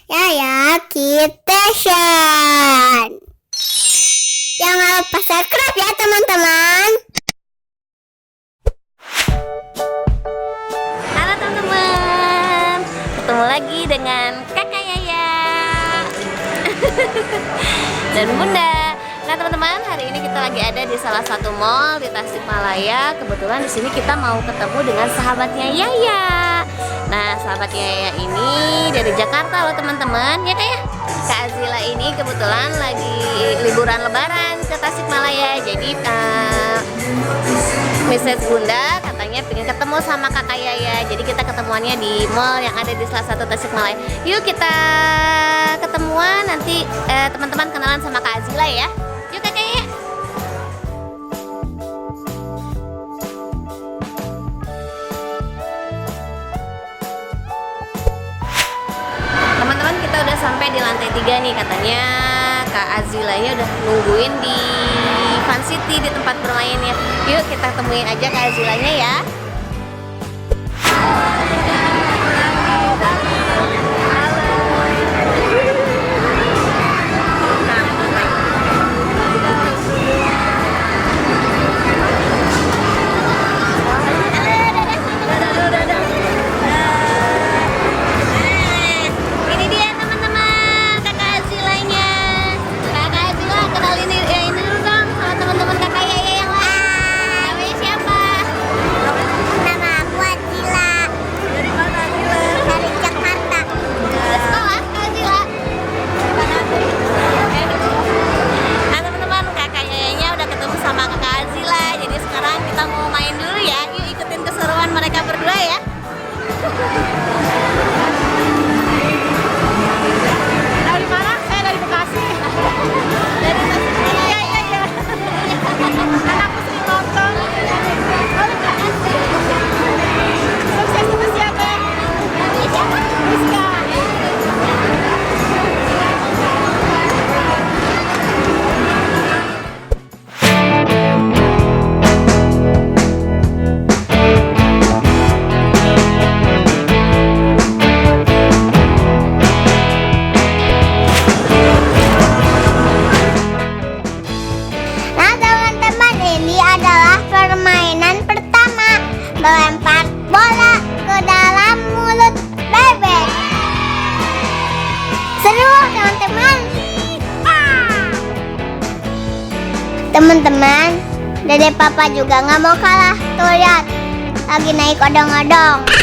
Yaya Kitchen. Jangan lupa subscribe ya teman-teman. Halo teman-teman, ketemu lagi dengan kakak Yaya dan Bunda. Nah teman-teman, hari ini kita lagi ada di salah satu mall di Tasikmalaya. Kebetulan di sini kita mau ketemu dengan sahabatnya Yaya. Nah sahabatnya Yaya ini dari Jakarta loh teman-teman, ya kayak Kak Azila ini kebetulan lagi liburan lebaran ke Tasikmalaya. Jadi Mrs. Bunda katanya pengen ketemu sama kakak Yaya. Jadi kita ketemuannya di mall yang ada di salah satu Tasikmalaya. Yuk kita ketemuan, nanti teman-teman kenalan sama Kak Azila ya. Yuk kakak Yaya. Teman-teman, kita udah sampai di lantai 3 nih. Katanya Kak Azilanya udah nungguin di Fun City di tempat bermainnya. Yuk kita temuin aja Kak Azilanya ya. Ini dia teman-teman, Kakak Azilanya. Kakak Azila, kenalin ini dulu dong sama teman-teman Kakak Yaya yang lain. Namanya siapa? Nama aku Azila. Dari mana Azila? Dari Jakarta. Sekolah Kak Azila. Nah teman-teman, Kakak Yayanya udah ketemu sama Kakak Azila. Jadi sekarang kita mau main dulu ya. Yuk ikutin keseruan mereka berdua ya. Dari mana? Saya dari Bekasi. Dari Tasikmalaya. Iya. Anakku sering nonton. Sukses terus ya, Bang. Rizka. Nah teman-teman, ini adalah permainan pertama, melempar bola ke dalam mulut bebek. Seru teman-teman. Teman-teman, Dede Papa juga nggak mau kalah. Tuh lihat, lagi naik odong-odong.